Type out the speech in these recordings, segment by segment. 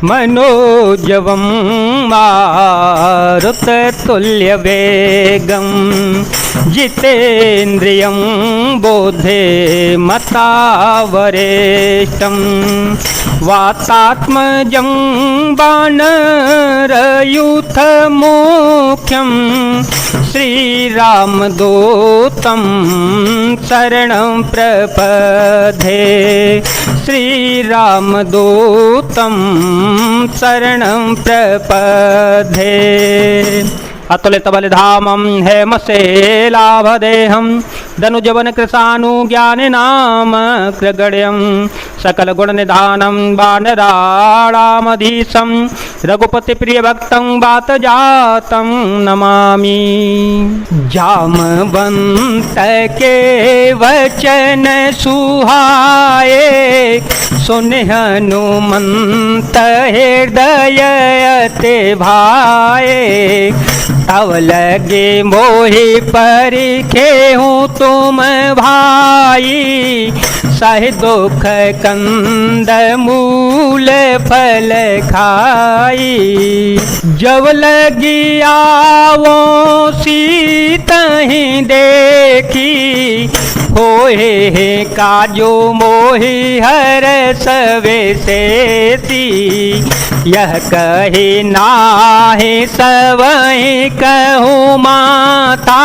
मनोजवं मारुततुल्यवेगं जितेन्द्रियं बोधे मतावरेष्टं वातात्मजं वानरयूथमुख्यं श्रीरामदूतं शरणं प्रपद्ये श्रीरामदूतं शरणं प्रपद्ये। अतुलितबलधामं हेमशेलाभदेहं धनुजवन कृशानुज्ञानिनाम कृगण्यं सकलगुणनिधानं वानराणामधीशं रघुपतिप्रियभक्तं वातजातं नमामि। जामवंत के वचन सुहाए सुन हनुमंत हृदय अति भाए तब लगे मोहि परिखे हूँ तुम भाई सह दुख कंद मूल फल खाई जब लगी आवो सीतहि देखी होए काजो मोहि हर सवे सेती यह कहे नाहि सवहि कहूँ माता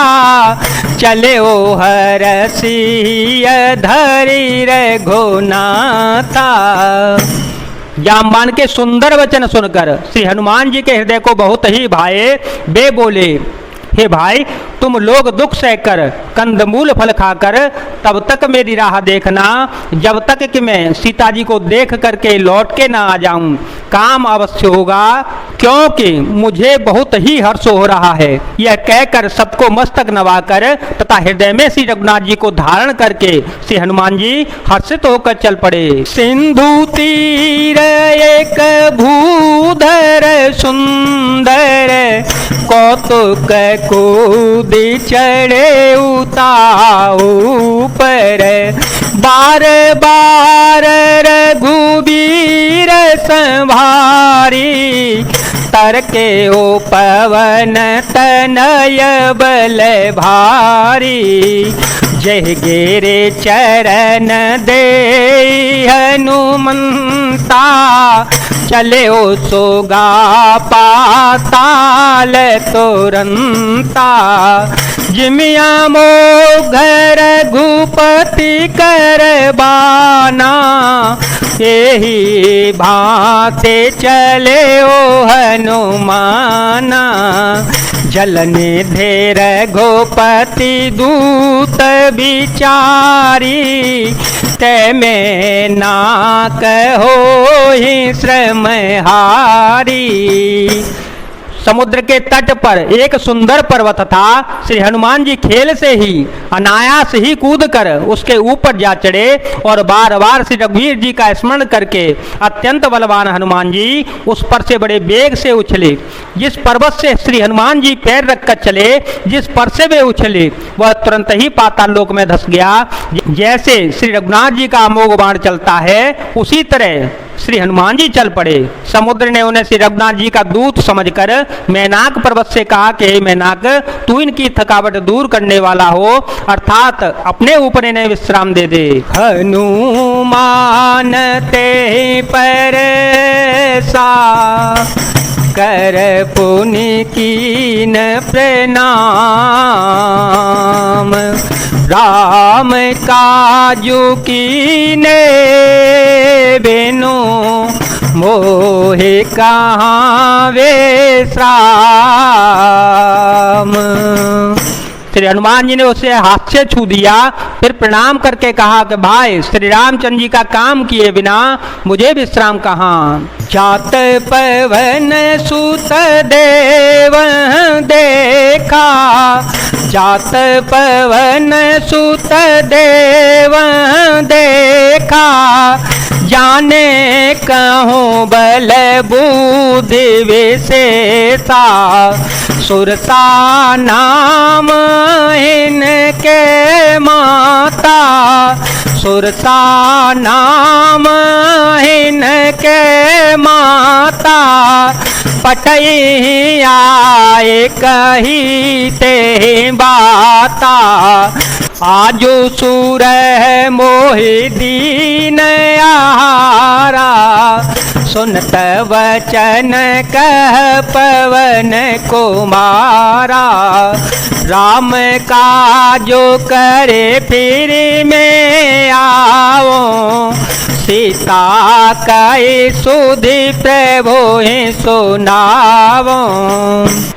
चले ओ हरसिय धरी रघुनाथा। जामवान के सुंदर वचन सुनकर श्री हनुमान जी के हृदय को बहुत ही भाए। वे बोले, हे भाई तुम लोग दुख सहकर कंदमूल फल खाकर तब तक मेरी राह देखना जब तक कि मैं सीता जी को देख करके लौट के ना आ जाऊं। काम अवश्य होगा क्योंकि मुझे बहुत ही हर्ष हो रहा है। यह कहकर सबको मस्तक नवाकर तथा हृदय में श्री रघुनाथ जी को धारण करके श्री हनुमान जी हर्षित होकर चल पड़े। सिंधु तीर एक भूधर सुंदर कौतुक कूदी चढ़े उताऊ पर बार बार रघुबीर संभारी तरके ओ पवन तनय बल भारी जय गिरे चरण दे हनुमंता चले ओ सोगा पाताल तुरंता जिमिया मोघर घुपति कर बाना यही भाते चले ओ हनुमाना जलने धेर घोपति दूत बिचारी ते में ना कहो ही श्रम हारी। समुद्र के तट पर एक सुंदर पर्वत था। श्री हनुमान जी खेल से ही अनायास ही कूद कर उसके ऊपर जा चढ़े और बार बार श्री रघुवीर जी का स्मरण करके अत्यंत बलवान हनुमान जी उस पर से बड़े वेग से उछले। जिस पर्वत से श्री हनुमान जी पैर रखकर चले, जिस पर से वे उछले वह तुरंत ही पाताल लोक में धस गया। जैसे श्री रघुनाथ जी का अमोघ बाण चलता है उसी तरह श्री हनुमान जी चल पड़े। समुद्र ने उन्हें श्री रघुनाथ जी का दूत समझकर मैनाक पर्वत से कहा कि हे मैनाक तू इनकी थकावट दूर करने वाला हो अर्थात अपने ऊपर इन्हें विश्राम दे दे। हनुमान ते पर सा कर पुनि कीन प्रणाम राम काजू कीने बेनो मोहे कहाँ विश्राम। श्री हनुमान जी ने उसे हाथ से छू दिया, फिर प्रणाम करके कहा कि भाई श्री रामचंद्र जी का काम किए बिना मुझे विश्राम कहाँ। जात पवन सुत देव देखा, जात पवन सुत देव देखा, जाने कहूँ बल बुद्धि विशेषा, सुरता नाम इनके माता, सुरसा नाम इनके माता, पटई आए कही ते बाता। आजो सूर मोहि दीन आहारा, सुनत वचन कह पवन कुमारा। राम काजो करे फिर में आओ, सीता कई सुधि प्रभु सुनावो।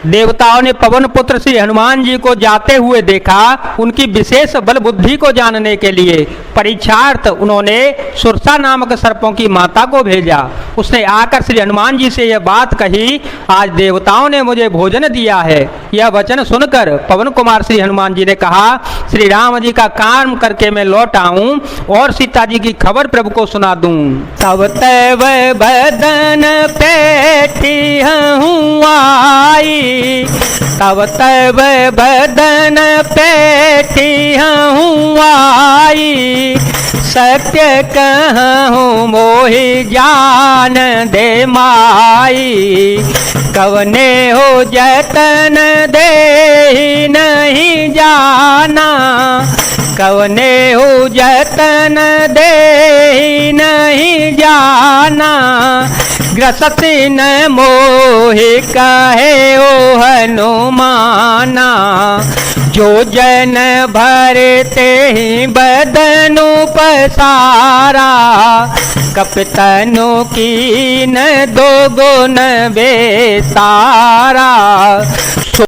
देवताओं ने पवन पुत्र श्री हनुमान जी को जाते हुए देखा। उनकी विशेष बल बुद्धि को जानने के लिए परीक्षार्थ उन्होंने सुरसा नामक सर्पों की माता को भेजा। उसने आकर श्री हनुमान जी से यह बात कही, आज देवताओं ने मुझे भोजन दिया है। यह वचन सुनकर पवन कुमार श्री हनुमान जी ने कहा, श्री राम जी का काम करके मैं लौट आऊं और सीता जी की खबर प्रभु को सुना दूं। तब तैव बदन पेटी हूँ आई, तब तैव बदन पेटी हूँ आई। सत्य कहूँ मोहि जान दे माई, कवने हो जतन दे नहीं जाना, कवने हो जतन दे नहीं जाना। ग्रसति न मोहि कहे ओ हनुमाना, जो जन भरते ही बदनु पसारा। कपतनु की न दो गुण बेसारा।